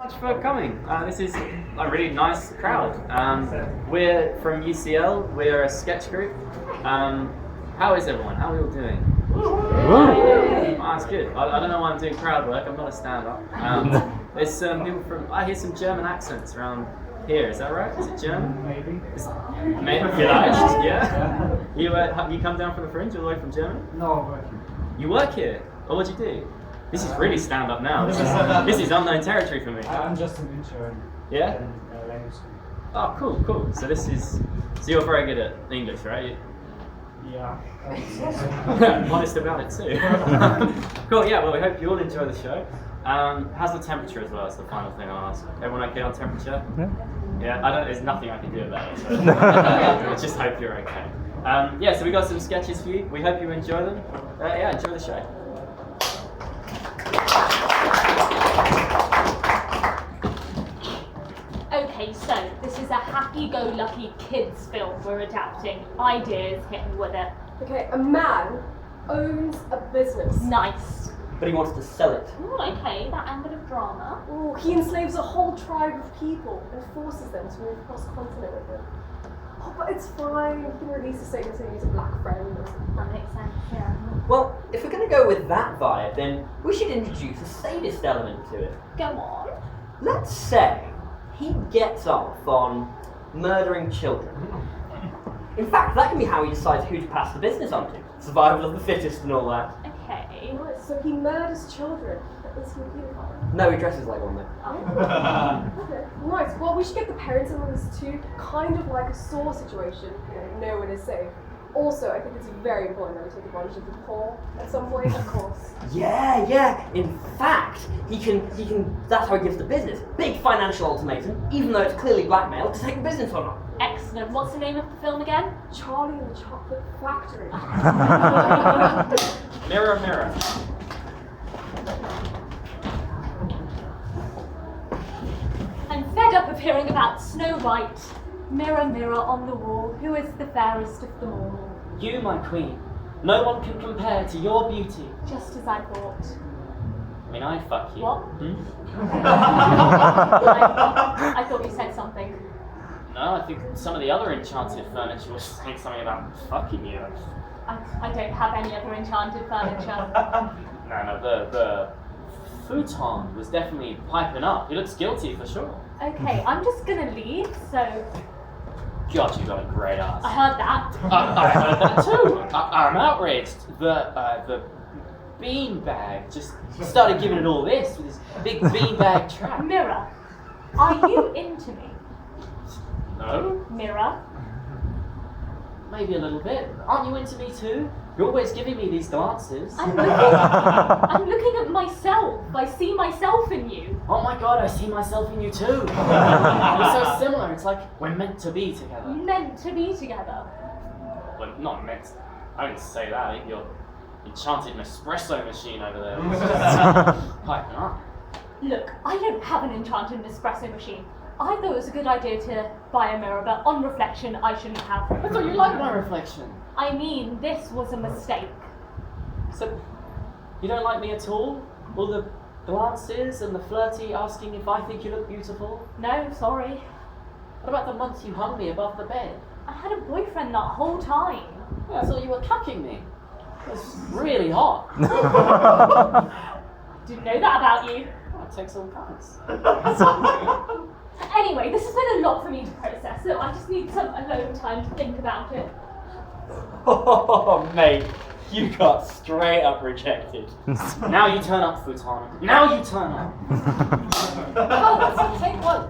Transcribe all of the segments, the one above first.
Much for coming. This is a really nice crowd. We're from UCL. We're a sketch group. How is everyone? How are we all doing? Oh, that's good. I don't know why I'm doing crowd work. I'm not a stand-up. There's some people from. I hear some German accents around here. Is that right? Is it German? Maybe. Maybe. Yeah. You come down from the fringe all the way from Germany? No, working. You work here. Oh, what do you do? This is really stand-up now. This is unknown territory for me. I'm just an intern. Yeah? In language school. Oh, cool. So you're very good at English, right? Yeah. Honest about it too. Cool. Yeah. Well, we hope you all enjoy the show. How's the temperature as well? That's the final thing I'll ask. Everyone okay on temperature? Yeah. There's nothing I can do about it. So I just hope you're okay. So we got some sketches for you. We hope you enjoy them. Enjoy the show. Okay, so this is a happy-go-lucky kids film we're adapting. Ideas, hit me with it. Okay, a man owns a business. Nice. But he wants to sell it. Ooh, okay, that angle of drama. Ooh, he enslaves a whole tribe of people and forces them to move across the continent with him. Oh, but it's fine. He can release a statement saying he's a black friend or something. That makes sense, yeah. Well, if we're going to go with that vibe, then we should introduce a sadist element to it. Go on. Let's say he gets off on murdering children. In fact, that can be how he decides who to pass the business on to. Survival of the fittest and all that. Okay. Right, so he murders children. Is he a pedophile? No, he dresses like one though. Okay, right. Well, we should get the parents in on this too. Kind of like a Saw situation. No one is safe. Also, I think it's very important that we take advantage of the poor at some point, of course. Yeah. In fact, he can. That's how he gives the business. Big financial ultimatum, even though it's clearly blackmail, to take the business or not. Excellent. What's the name of the film again? Charlie and the Chocolate Factory. Mirror, mirror. I'm fed up of hearing about Snow White. Mirror, mirror on the wall, who is the fairest of them all? You, my queen. No one can compare to your beauty. Just as I thought. I mean, I'd fuck you. What? I thought you said something. No, I think some of the other enchanted furniture was saying something about fucking you. I don't have any other enchanted furniture. No, the futon was definitely piping up. He looks guilty for sure. Okay, I'm just gonna leave, so God, you got a great ass. I heard that. I heard that too. I'm outraged. The beanbag just started giving it all this with his big beanbag trap. Mirror, are you into me? No? Mirror, Maybe a little bit. Aren't you into me too? You're always giving me these glances. I'm looking at myself. I see myself in you. Oh my god, I see myself in you too. We're so similar. It's like we're meant to be together. Meant to be together. Well, not meant. I didn't say that. I think you're enchanted Nespresso machine over there. Piping up. Look, I don't have an enchanted Nespresso machine. I thought it was a good idea to buy a mirror, but on reflection, I shouldn't have. I thought you liked my reflection. I mean, this was a mistake. So, you don't like me at all? All the glances and the flirty asking if I think you look beautiful? No, sorry. What about the month you hung me above the bed? I had a boyfriend that whole time. Yeah, I thought you were cucking me. It was really hot. Didn't know that about you. Well, it takes all kinds. Anyway, this has been a lot for me to process, so I just need some alone time to think about it. Oh, mate, you got straight up rejected. Now you turn up, futon. Now you turn up. Oh, let's take one.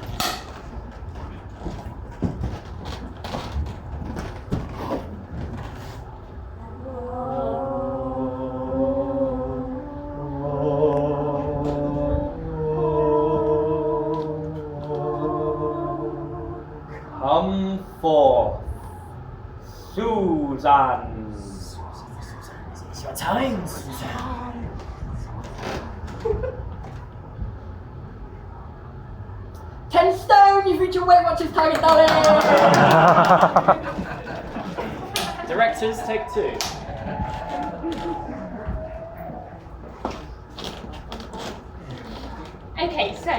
Come forth, Susan. It's your time, Susan. 10 stone, you future Weight Watchers target, darling! Directors, take two. Okay, so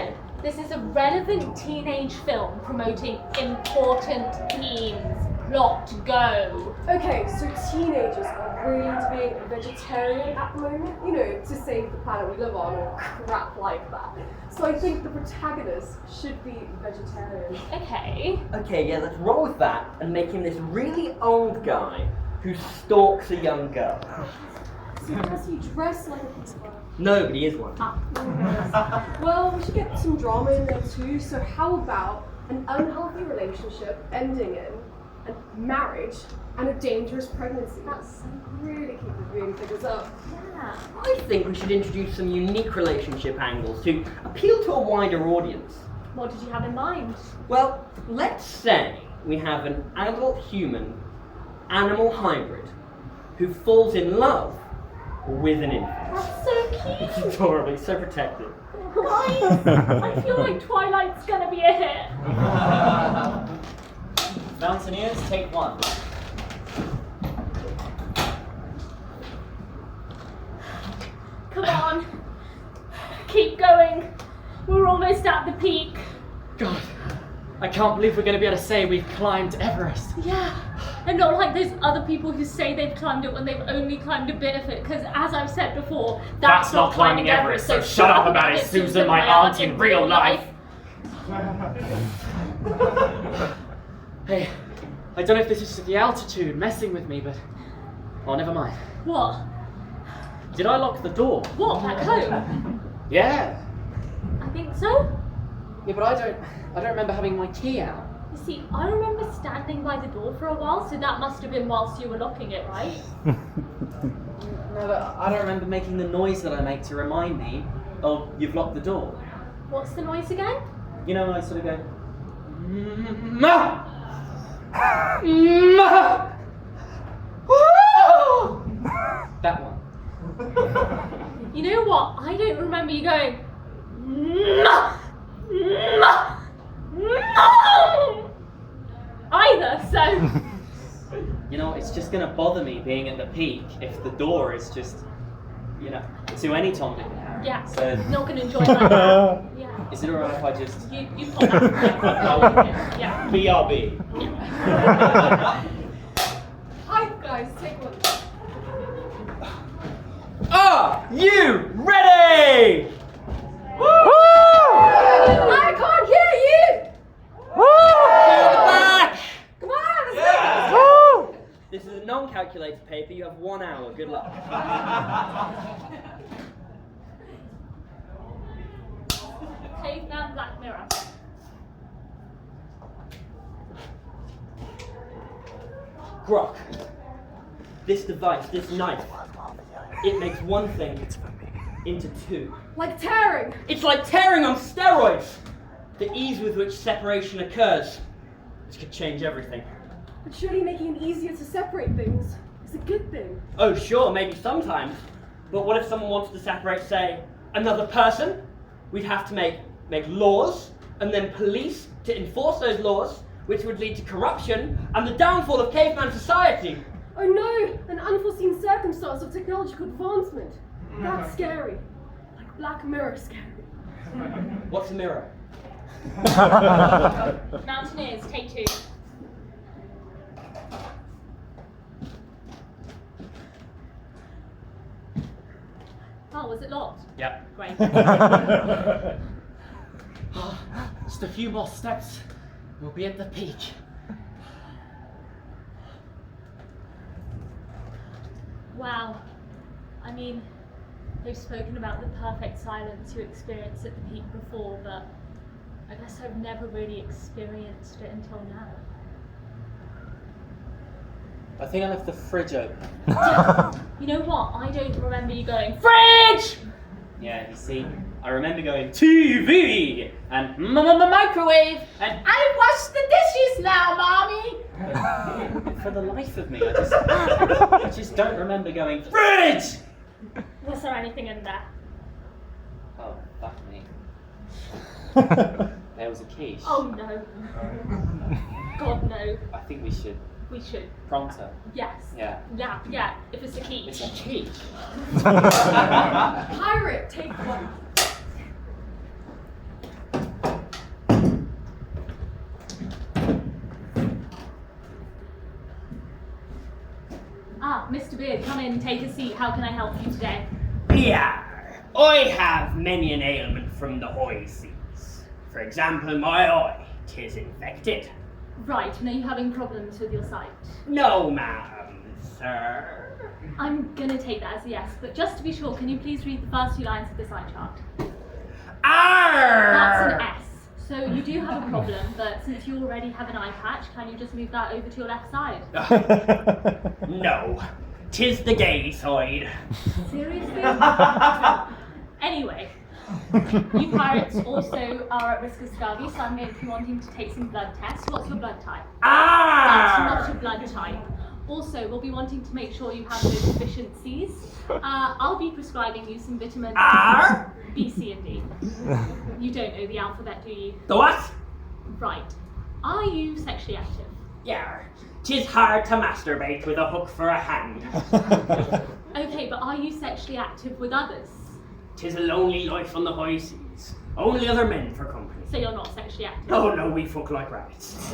This is a relevant teenage film promoting important themes. Plot, go. Okay, so teenagers are really being vegetarian at the moment, you know, to save the planet we live on or crap like that. So I think the protagonist should be vegetarian. Okay. Okay, yeah, let's roll with that and make him this really old guy who stalks a young girl. So does he dress like a pizza? No, but he is one. Well, we should get some drama in there too, so how about an unhealthy relationship ending in a marriage and a dangerous pregnancy? That's really keep the viewing figures up. Yeah. I think we should introduce some unique relationship angles to appeal to a wider audience. What did you have in mind? Well, let's say we have an adult human animal hybrid who falls in love with an infant. That's so It's cute. adorable, he's so protected. Guys, I feel like Twilight's gonna be a hit. Mountaineers, take 1. Come on. Keep going. We're almost at the peak. God, I can't believe we're going to be able to say we've climbed Everest. Yeah. And not like those other people who say they've climbed it when they've only climbed a bit of it. Because as I've said before, that's not climbing Everest. So shut up about it, Susan, my aunt in real life. Hey, I don't know if this is just the altitude messing with me, but... Oh, never mind. What? Did I lock the door? What? Back home? Yeah. I think so. Yeah, but I don't remember having my key out. You see, I remember standing by the door for a while, so that must have been whilst you were locking it, right? No, but I don't remember making the noise that I make to remind me, oh, you've locked the door. What's the noise again? You know when I sort of go, Ma! Ma! Woo! That one. You know what? I don't remember you going, "Ma! Ma! Ma!" either, so... You know, it's just gonna bother me being at the peak if the door is just, you know, to any Tom, Dick and Harry. Yeah, So, not going to enjoy that. Yeah. is it alright if I just... You put that. Yeah. BRB. Hi guys, take 1. Are you ready? I can't hear you! Back! Come on, let's go! This is a non-calculated paper. You have 1 hour. Good luck. Caveman Black Mirror. Grok. This device, this knife, it makes one thing into 2. Like tearing! It's like tearing on steroids! The ease with which separation occurs. This could change everything. But surely making it easier to separate things is a good thing. Oh, sure, maybe sometimes. But what if someone wants to separate, say, another person? We'd have to make laws, and then police to enforce those laws, which would lead to corruption and the downfall of caveman society. Oh no, an unforeseen circumstance of technological advancement. That's scary. Like Black Mirror scary. What's a mirror? Mountaineers, take 2. Oh, was it locked? Yep. Great. Just a few more steps. We'll be at the peak. Wow. I mean, they've spoken about the perfect silence you experience at the peak before, but I guess I've never really experienced it until now. I think I left the fridge open. You know what? I don't remember you going, fridge! Yeah, you see, I remember going TV and microwave and I wash the dishes now, mommy. But for the life of me, I just don't remember going fridge. Was there anything in there? Oh, fuck me. There was a quiche. Oh no. God no. I think we should We should. pronto. Yes. Yeah. Yeah, if it's a key. It's a quiche. Pirate, take 1. Mr. Beard, come in, take a seat. How can I help you today? Yeah, I have many an ailment from the high seas. For example, my eye, 'tis infected. Right, and are you having problems with your sight? No, ma'am, sir. I'm gonna take that as a yes, but just to be sure, can you please read the first 2 lines of this eye chart? Arr! That's an S. So you do have a problem, but since you already have an eye patch, can you just move that over to your left side? No, 'tis the gay side. Seriously? Anyway, you pirates also are at risk of scurvy, so I'm going to be wanting to take some blood tests. What's your blood type? That's Arr! not a blood type. Also, we'll be wanting to make sure you have no deficiencies. I'll be prescribing you some vitamins Arr! B, C, and D. You don't know the alphabet, do you? The what? Right. Are you sexually active? Yeah, 'tis hard to masturbate with a hook for a hand. Okay, but are you sexually active with others? 'Tis a lonely life on the high seas. Only other men for company. So you're not sexually active? Oh no, we fuck like rabbits.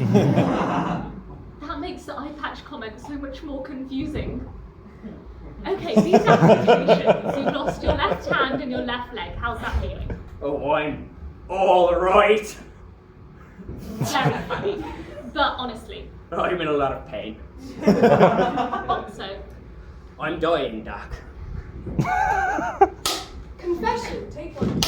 That makes the eye patch comment so much more confusing. Okay, these applications, you've lost your left hand and your left leg. How's that feeling? Oh, I'm all right. Very funny. But honestly, I'm in a lot of pain. so, I'm dying, Doc. Confession, take one.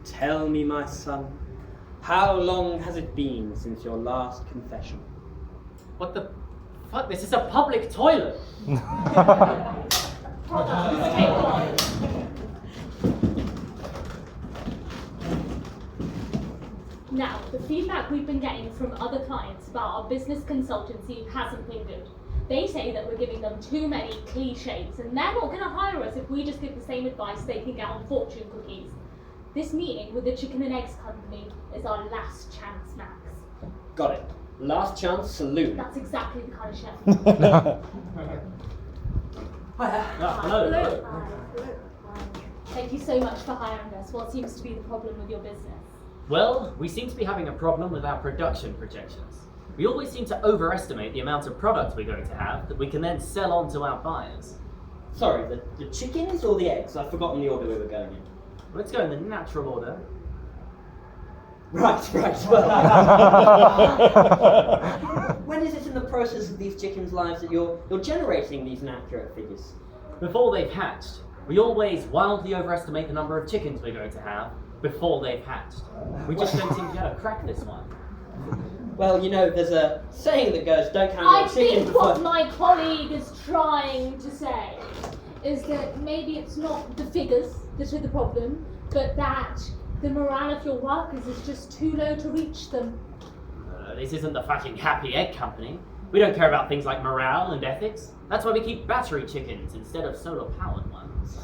Tell me, my son, how long has it been since your last confession? What the fuck? This is a public toilet. take one. Now, the feedback we've been getting from other clients about our business consultancy hasn't been good. They say that we're giving them too many cliches, and they're not going to hire us if we just give the same advice they can get on fortune cookies. This meeting with the Chicken and Eggs Company is our last chance, Max. Got it. Last chance saloon. That's exactly the kind of chef. Hello. Thank you so much for hiring us. What seems to be the problem with your business? Well, we seem to be having a problem with our production projections. We always seem to overestimate the amount of product we're going to have that we can then sell on to our buyers. Sorry, the chickens or the eggs? I've forgotten the order we were going in. Let's go in the natural order. Right. Well, when is it in the process of these chickens' lives that you're generating these inaccurate figures? Before they've hatched, we always wildly overestimate the number of chickens we're going to have before they've hatched. We just don't seem to be able to crack this one. Well, you know, there's a saying that goes, don't count I your chickens think what before... my colleague is trying to say is that maybe it's not the figures that are the problem, but that the morale of your workers is just too low to reach them. This isn't the fucking Happy Egg Company. We don't care about things like morale and ethics. That's why we keep battery chickens instead of solar-powered ones.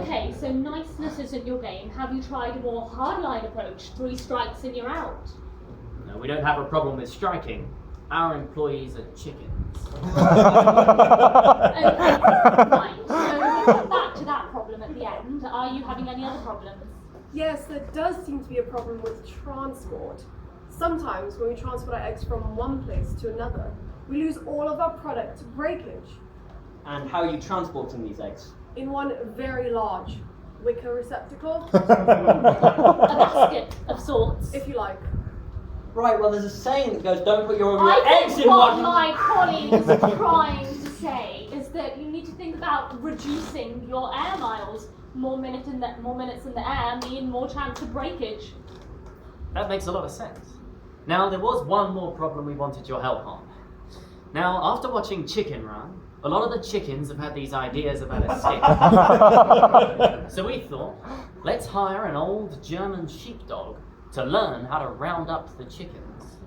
Okay, so niceness isn't your game. Have you tried a more hardline approach? 3 strikes and you're out. No, we don't have a problem with striking. Our employees are chickens. Okay, right. So we'll come back to that problem at the end. Are you having any other problems? Yes, there does seem to be a problem with transport. Sometimes when we transport our eggs from one place to another, we lose all of our product to breakage And how are you transporting these eggs? in one very large wicker receptacle, A basket of sorts. if you like. Right, well, there's a saying that goes, don't put your I eggs think in what one... my colleague is trying to say is that you need to think about reducing your air miles. More minutes in the air mean more chance of breakage. That makes a lot of sense. Now, there was one more problem we wanted your help on. Now, after watching Chicken Run, a lot of the chickens have had these ideas about escape. So we thought, let's hire an old German sheepdog to learn how to round up the chickens.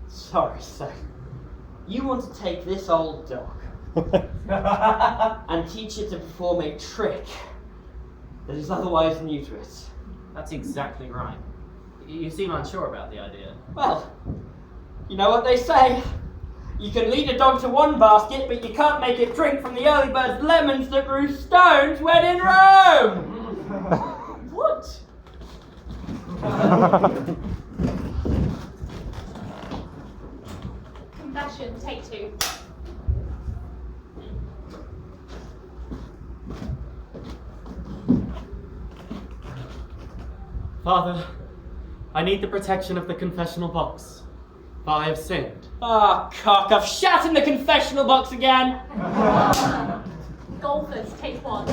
Sorry, sir. You want to take this old dog and teach it to perform a trick that is otherwise new to it. That's exactly right. You seem unsure about the idea. Well, you know what they say. You can lead a dog to one basket, but you can't make it drink from the early bird's lemons that grew stones when in Rome! What? Confession, take 2. Father, I need the protection of the confessional box, for I have sinned. Ah, cock, I've shat in the confessional box again! Golfers, take 1.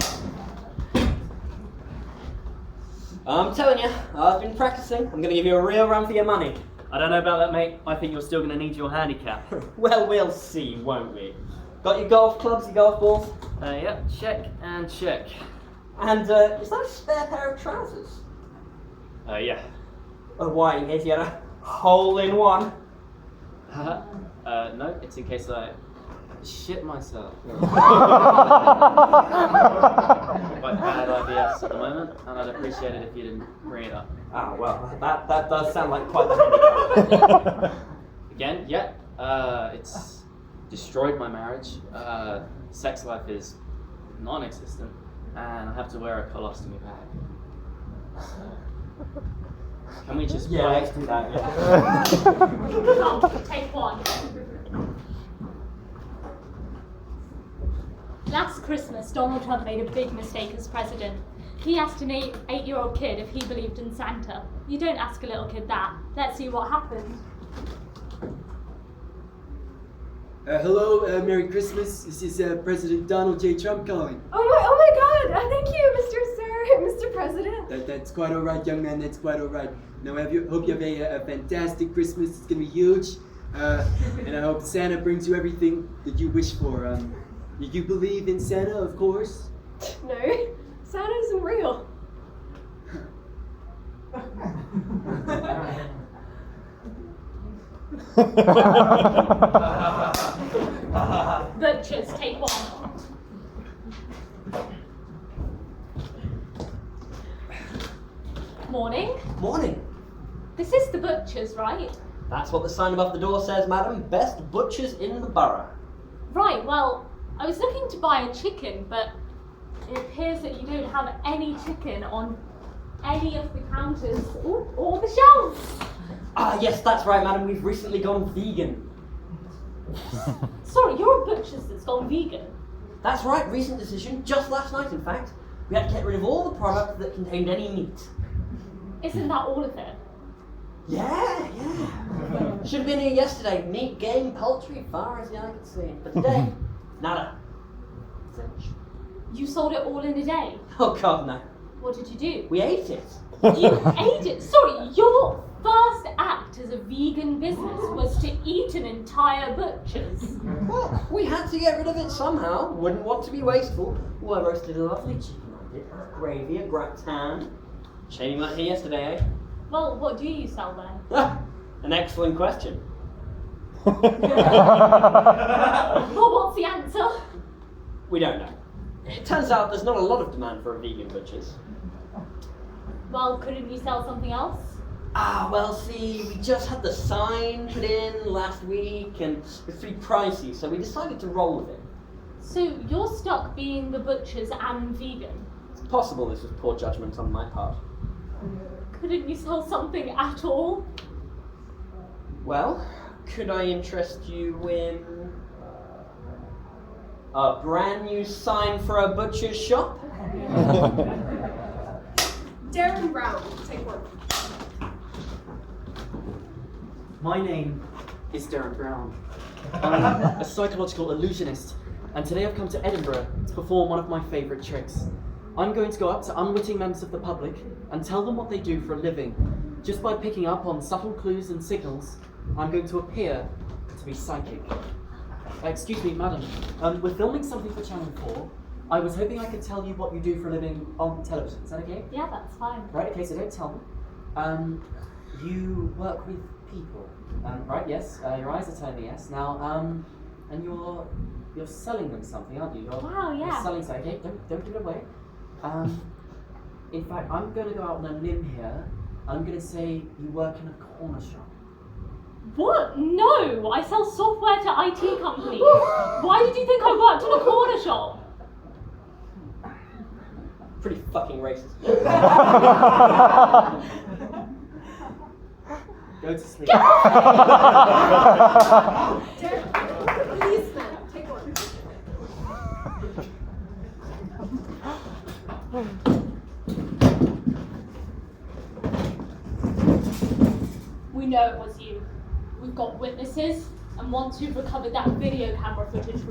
I'm telling you, I've been practicing. I'm gonna give you a real run for your money. I don't know about that, mate. I think you're still going to need your handicap. Well, we'll see, won't we? Got your golf clubs, your golf balls? Yep, check and check. And, is that a spare pair of trousers? Yeah. Oh, why, in case you had a hole in one? No, it's in case I shit myself. Quite bad ideas at the moment, and I'd appreciate it if you didn't bring it up. Ah, well, that does sound like quite the handicap. Again, it's destroyed my marriage. Sex life is non-existent, and I have to wear a colostomy bag. Can we just Yeah, play? let's do that, yeah. Come, take 1. Last Christmas, Donald Trump made a big mistake as president. He asked an 8-year-old kid if he believed in Santa. You don't ask a little kid that. Let's see what happened. Hello, Merry Christmas. This is President Donald J. Trump calling. Oh my God! Thank you, Mr. President. That's quite all right, young man. That's quite all right. Now, hope you have a fantastic Christmas. It's gonna be huge, and I hope Santa brings you everything that you wish for. You believe in Santa, of course. No, Santa isn't real. Butchers, take 1. Morning. Morning. This is the butcher's, right? That's what the sign above the door says, madam. Best butchers in the borough. Right, well, I was looking to buy a chicken, but it appears that you don't have any chicken on any of the counters or the shelves. Ah, yes, that's right, madam. We've recently gone vegan. Sorry, you're a butcher's that's gone vegan. That's right, recent decision. Just last night, in fact. We had to get rid of all the products that contained any meat. Isn't that all of it? Yeah. Should have been here yesterday. Meat, game, poultry, far as the eye could see. But today, nada. You sold it all in a day. Oh, God, no. What did you do? We ate it. You ate it? Sorry, your first act as a vegan business was to eat an entire butcher's. Well, we had to get rid of it somehow. Wouldn't want to be wasteful. Well, I roasted a lovely chicken I did. Gravy, a gratin. Shame you weren't here yesterday, eh? Well, what do you sell then? An excellent question. Well, what's the answer? We don't know. It turns out there's not a lot of demand for vegan butchers. Well, couldn't you sell something else? Ah, well, see, we just had the sign put in last week and it's pretty pricey, so we decided to roll with it. So you're stuck being the butcher's and vegan. It's possible this was poor judgment on my part. Couldn't you sell something at all? Well, could I interest you in a brand new sign for a butcher's shop? Darren Brown, take 1. My name is Darren Brown. I'm a psychological illusionist, and today I've come to Edinburgh to perform one of my favourite tricks. I'm going to go up to unwitting members of the public and tell them what they do for a living. Just by picking up on subtle clues and signals, I'm going to appear to be psychic. Excuse me, madam. We're filming something for Channel 4. I was hoping I could tell you what you do for a living on television. Is that okay? Yeah, that's fine. Right, okay, so don't tell me. You work with people, right? Yes. Your eyes are telling me yes. Now, and you're selling them something, aren't you? Wow, yeah. You're selling something. Okay, don't give it away. In fact, I'm going to go out on a limb here. I'm going to say you work in a corner shop. What? No! I sell software to IT companies. Why did you think I worked in a corner shop? Pretty fucking racist. Go to sleep. Policeman, take one. We know it was you. We've got witnesses, and once you've recovered that video camera footage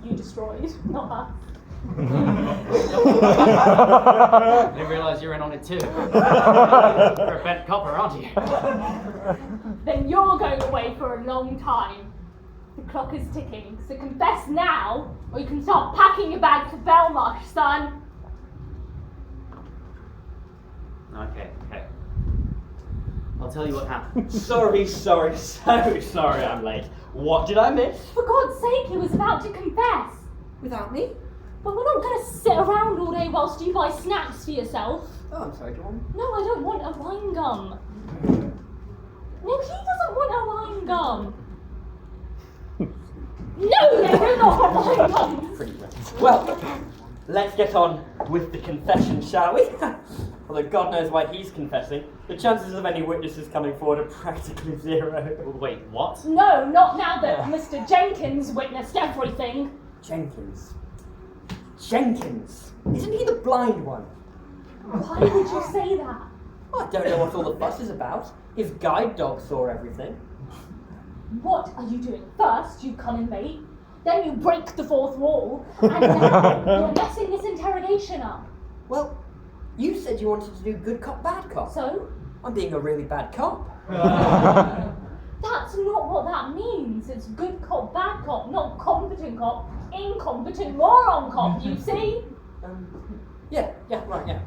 you destroyed, not us. I didn't realise you were in on it too. You're a bent copper, aren't you? Then you're going away for a long time. The clock is ticking, so confess now, or you can start packing your bag for Belmarsh, son. Okay. I'll tell you what happened. Sorry, so sorry I'm late. What did I miss? For God's sake, he was about to confess. Without me? But we're not going to sit around all day whilst you buy snacks for yourself. Oh, I'm sorry, John. No, I don't want a wine gum. No, he doesn't want a wine gum. No, they do not want wine gums. Well, let's get on with the confession, shall we? Although God knows why he's confessing, the chances of any witnesses coming forward are practically zero. Wait, what? No, not now that Mr. Jenkins witnessed everything. Jenkins. Isn't he the blind one? Why would you say that? I don't know what all the fuss is about. His guide dog saw everything. What are you doing? First, you come in late, then you break the fourth wall, and now you're messing this interrogation up. Well, you said you wanted to do good cop, bad cop. So? I'm being a really bad cop. That's not what that means. It's good cop, bad cop, not competent cop, incompetent moron cop, you see? Yeah, right.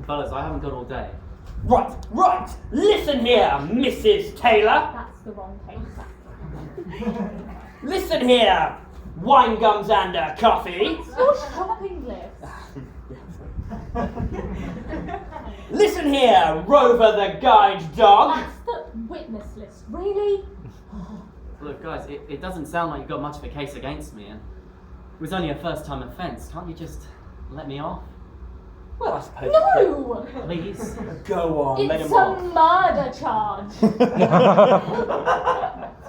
Fellas, I haven't got all day. Right. Listen here, Mrs. Taylor. That's the wrong case. Listen here, wine gums and a coffee. It's your shopping list. Listen here, Rover the guide dog. That's the witness list, really? Look, guys, it doesn't sound like you've got much of a case against me, and it was only a first-time offence. Can't you just let me off? Well, I suppose. No! Please? Go on, let It's him a off. murder charge.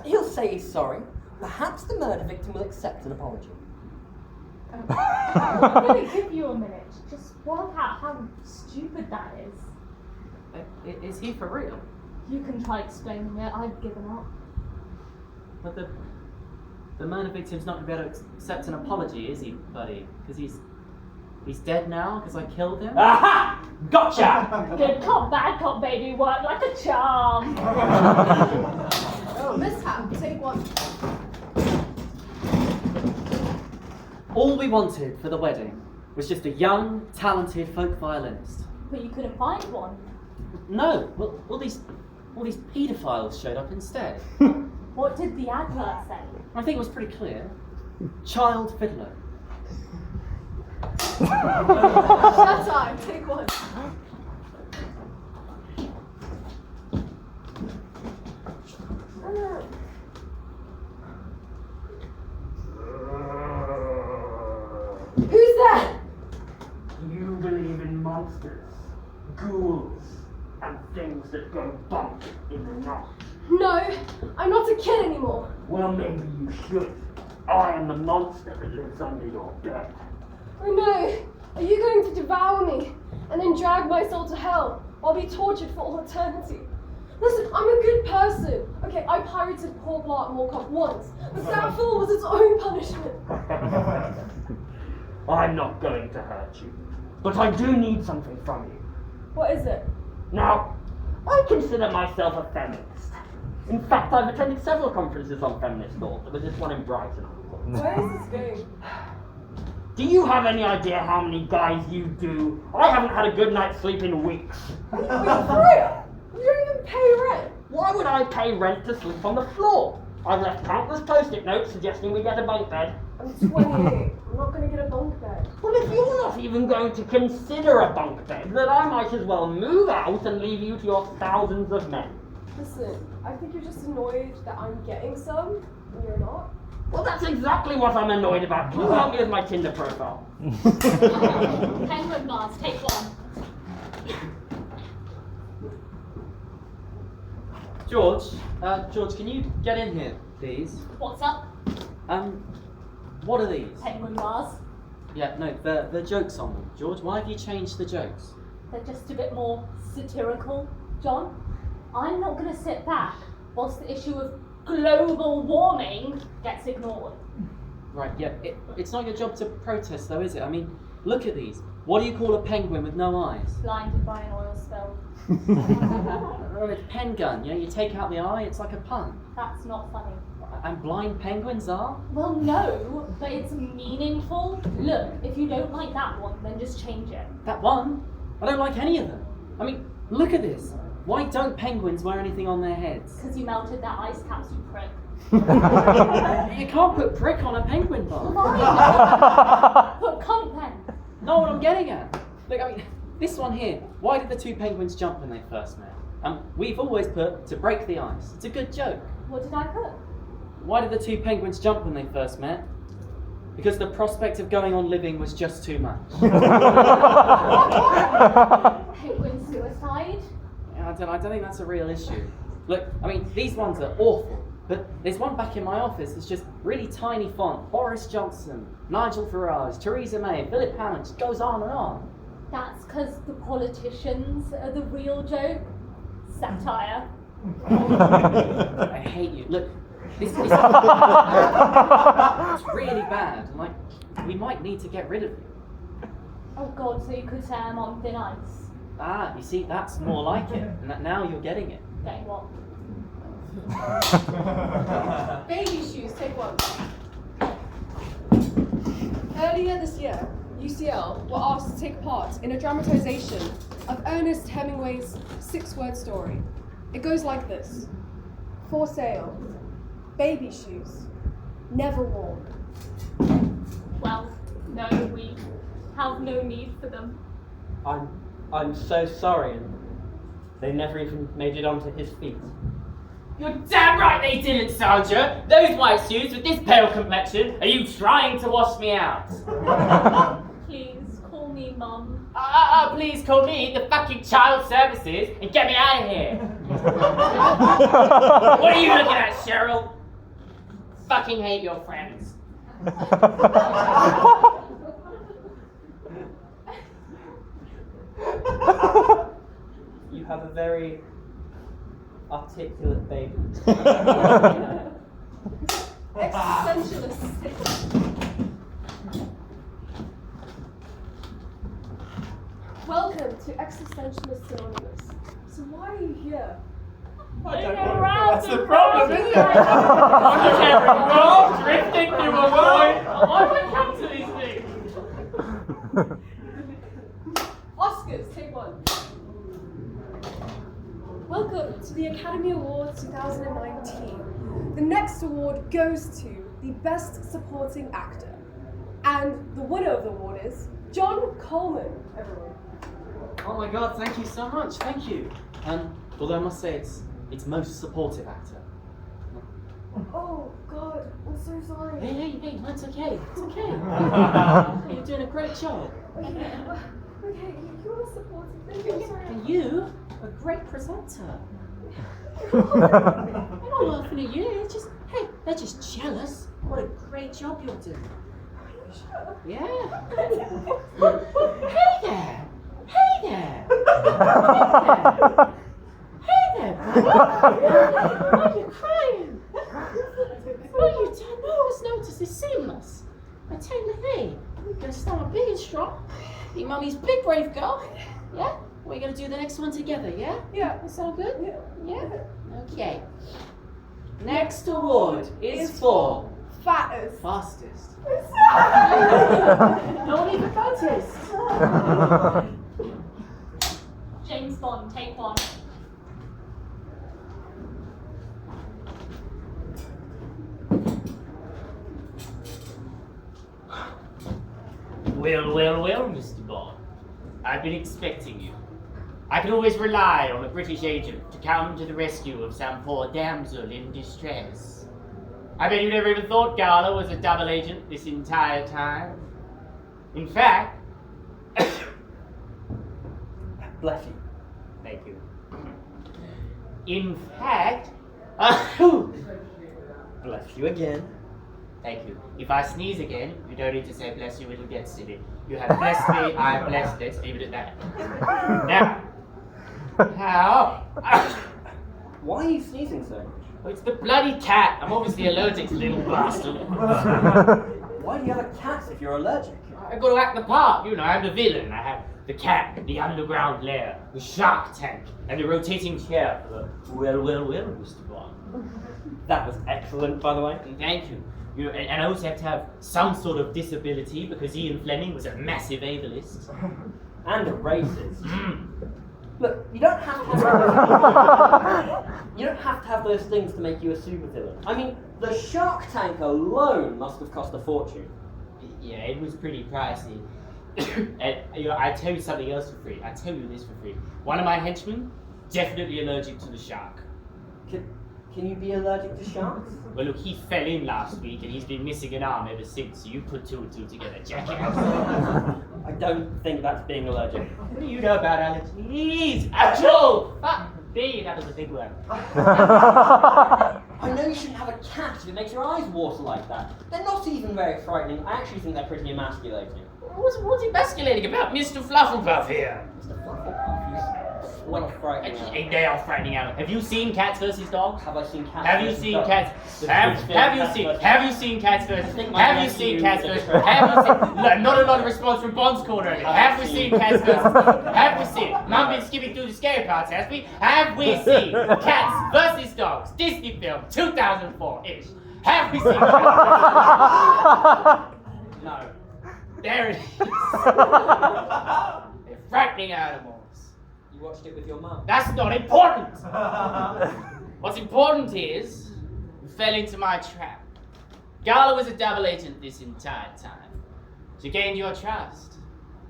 He'll say he's sorry. Perhaps the murder victim will accept an apology. I'm going to give you a minute. Just work out how stupid that is. Is he for real? You can try explaining it. I've given up. But the murder victim's not going to be able to accept an apology, is he, buddy? Because he's dead now, because I killed him? Aha! Gotcha! Good cop, bad cop, baby. Work like a charm. Oh, mishap, take one. All we wanted for the wedding was just a young, talented folk violinist. But you couldn't find one. No, well, all these paedophiles showed up instead. What did the advert say? I think it was pretty clear. Child fiddler. Shut up, take one. Who's that? You believe in monsters, ghouls, and things that go bump in the night. No, I'm not a kid anymore. Well, maybe you should. I am the monster that lives under your bed. Oh no, are you going to devour me and then drag my soul to hell? I'll be tortured for all eternity. Listen, I'm a good person. Okay, I pirated Paul Blart Mall Cop once, but that fool was its own punishment. I'm not going to hurt you, but I do need something from you. What is it? Now, I consider myself a feminist. In fact, I've attended several conferences on feminist thought. There was this one in Brighton. Where is this going? Do you have any idea how many guys you do? I haven't had a good night's sleep in weeks. Are you for real? You don't even pay rent. Why would I pay rent to sleep on the floor? I've left countless post-it notes suggesting we get a bunk bed. I'm 28. I'm not going to get a bunk bed. Well, if you're not even going to consider a bunk bed, then I might as well move out and leave you to your thousands of men. Listen, I think you're just annoyed that I'm getting some, and you're not. Well, that's exactly what I'm annoyed about. Can you help me with my Tinder profile? Penguin glass, take one. George, George, can you get in here, please? What's up? What are these? Penguin bars. Yeah, no, the jokes on them. George, why have you changed the jokes? They're just a bit more satirical, John. I'm not going to sit back whilst the issue of global warming gets ignored. Right, yeah, it's not your job to protest though, is it? I mean, look at these. What do you call a penguin with no eyes? Blinded by an oil spill. Well, it's pen gun, you take out the eye, it's like a pun. That's not funny. And blind penguins are? Well, no, but it's meaningful. Look, if you don't like that one, then just change it. That one? I don't like any of them. I mean, look at this. Why don't penguins wear anything on their heads? Because you melted that ice cap, you prick. You can't put prick on a penguin bar. Fine. Put cunt then. Know what I'm getting at? Look, I mean, this one here. Why did the two penguins jump when they first met? We've always put to break the ice. It's a good joke. What did I put? Why did the two penguins jump when they first met? Because the prospect of going on living was just too much. Penguin suicide? Yeah, I don't think that's a real issue. Look, I mean, these ones are awful. But there's one back in my office that's just really tiny font. Boris Johnson, Nigel Farage, Theresa May, Philip Hammond, just goes on and on. That's because the politicians are the real joke. Satire. I hate you. Look, this it's really bad. Like, we might need to get rid of you. Oh God, so you could say I'm on thin ice. Ah, you see, that's more like it. And now you're getting it. Getting what? Baby shoes, take one. Earlier this year, UCL were asked to take part in a dramatization of Ernest Hemingway's 6-word story. It goes like this: for sale, baby shoes, never worn. Well, no, we have no need for them. I'm so sorry. They never even made it onto his feet. You're damn right they didn't, soldier! Those white shoes with this pale complexion, are you trying to wash me out? Please, call me Mum. Please call me the fucking child services and get me out of here! What are you looking at, Cheryl? Fucking hate your friends. You have a very articulate baby. Existentialists. Welcome to Existentialist Anonymous. So why are you here? That's the problem, isn't it? I'm drifting through a void. Why do I come to these things? Oscars, take one. Welcome to the Academy Awards 2019. The next award goes to the Best Supporting Actor. And the winner of the award is John Coleman, everyone. Oh my god, thank you so much, thank you. Although I must say it's most supportive actor. Oh God, I'm so sorry. Hey, it's okay, it's okay. You're doing a great job. Okay, you're supportive. Thank you. I'm sorry. And you, a great presenter. I'm not laughing at you, it's just, hey, they're just jealous. What a great job you're doing. Yeah. Hey there! Hey there! Hey there, buddy! Why are you crying? Well, you don't know what's noticed is seamless. I tell you, hey, we're gonna start big and strong. Be mummy's big brave girl. Yeah? We're gonna do the next one together, yeah? Yeah. That sound good? Yeah. Yeah? Okay. Next award is for Fattest. fastest. Not even fattest. James Bond, take one. Well, Mr. Bond. I've been expecting you. I can always rely on a British agent to come to the rescue of some poor damsel in distress. I bet you never even thought Gala was a double agent this entire time. In fact... Bless you. Thank you. In fact, Bless you again. thank you. If I sneeze again, you don't need to say bless you, it'll get silly. You have blessed me, I am blessed, let's leave it at that. Now, how? Why are you sneezing so much? Oh, it's the bloody cat. I'm obviously allergic to little bastard. Why do you have a cat if you're allergic? I gotta act the part, you know, I'm the villain. I have the cat, the underground lair, the shark tank, and the rotating chair for the well, Mr. Bond. That was excellent, by the way. Thank you. You know, and I also have to have some sort of disability because Ian Fleming was a massive ableist. And a racist. Mm. Look, you don't have to have those things to make you a supervillain. I mean, the Shark Tank alone must have cost a fortune. Yeah, it was pretty pricey. And you know, I tell you something else for free. I tell you this for free. One of my henchmen, definitely allergic to the shark. Can you be allergic to sharks? Well, look, he fell in last week and he's been missing an arm ever since. So you put two and two together, jackass. I don't think that's being allergic. What do you know about allergies? Achoo! Ah, B, that was a big one. I know you shouldn't have a cat if it makes your eyes water like that. They're not even very frightening. I actually think they're pretty emasculating. What's emasculating about Mr. Flufflepuff here? Mr. Flufflepuff, he's well frightening. They are frightening out. Have you seen Cats versus Dogs? Have I seen cats? Have you versus seen dogs? Cats? Have you seen Cats versus? I think my Have you nephew seen Cats is versus? a- Have you seen? Look, not a lot of response from Bond's corner. Have we seen Cats versus? Have we seen? Mum been skipping through the scary parts, has we? Have we seen Cats versus Dogs? Disney film, 2004-ish. Have we seen? No. There it is. They're frightening animals. You watched it with your mum. That's not important. What's important is you fell into my trap. Gala was a double agent this entire time. She gained your trust.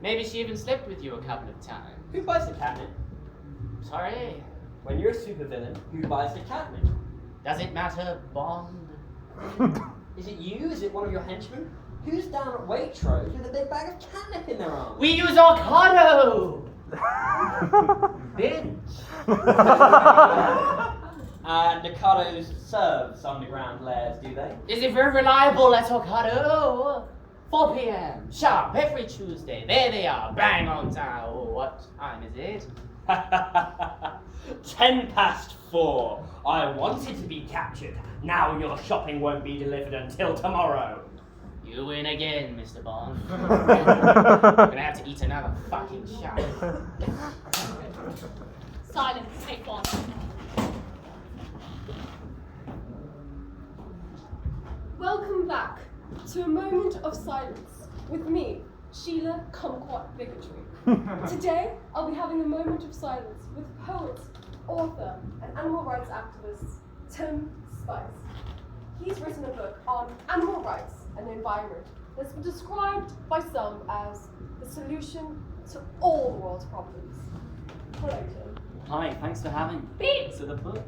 Maybe she even slept with you a couple of times. Who buys the catnip? Sorry. When you're a supervillain, who buys the catnip? Does it matter, Bond? Is it you? Is it one of your henchmen? Who's down at Waitrose with a big bag of catnip in their arms? We use Ocado! Bitch. Nakados serves underground lairs, do they? Is it very reliable at Ocado? 4 p.m. sharp every Tuesday. There they are, bang on time. Oh, what time is it? 4:10. I wanted to be captured. Now your shopping won't be delivered until tomorrow. You win again, Mr. Bond. I'm gonna have to eat another fucking shark. Silence, take one. Welcome back to a moment of silence with me, Sheila Kumquat Bigotry. Today, I'll be having a moment of silence with poet, author, and animal rights activist Tim Spice. He's written a book on animal rights and the environment that's been described by some as the solution to all the world's problems. Hello, Tim. Hi, thanks for having me. Beep. To the book.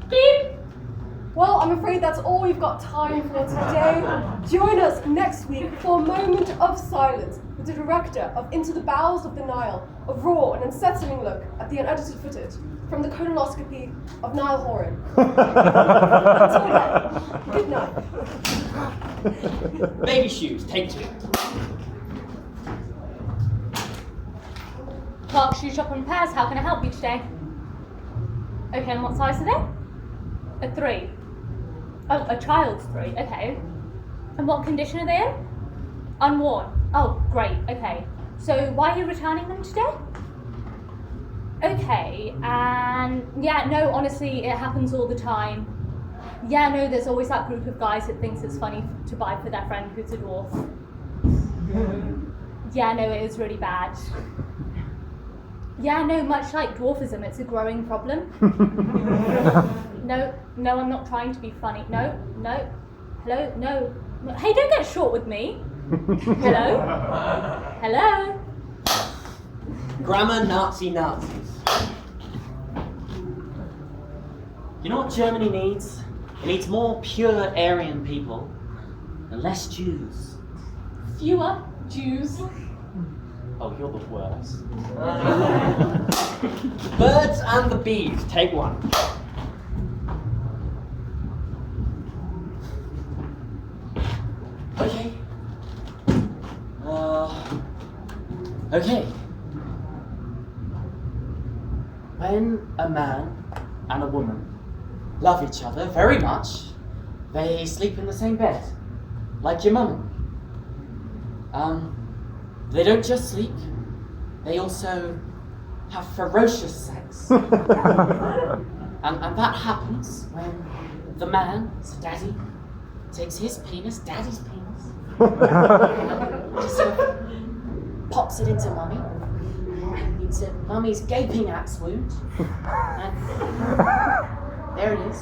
Beep. Well, I'm afraid that's all we've got time for today. Join us next week for a moment of silence with the director of Into the Bowels of the Nile, a raw and unsettling look at the unedited footage from the colonoscopy of Niall Horan. Until then, good night. Baby shoes, take 2. Clark Shoe Shop and Pairs, how can I help you today? Okay, and what size are they? A 3. Oh, a child's 3, okay. And what condition are they in? Unworn. Oh, great, okay. So why are you returning them today? Okay, and yeah, no, honestly, it happens all the time. Yeah, no, there's always that group of guys that thinks it's funny to buy for their friend who's a dwarf. Yeah, no, it is really bad. Yeah, no, much like dwarfism, it's a growing problem. No, I'm not trying to be funny. No, hello, no, Hey, don't get short with me. Hello? Hello? Grammar Nazis. You know what Germany needs? It needs more pure Aryan people and less Jews. Fewer Jews. Oh, you're the worst. Birds and the bees, take one. Okay. Okay. When a man and a woman love each other very much, they sleep in the same bed, like your mum. They don't just sleep, they also have ferocious sex. and that happens when the man, so daddy, takes his penis, daddy's penis, just sort of pops it into mummy, into mummy's gaping axe wound, and there it is.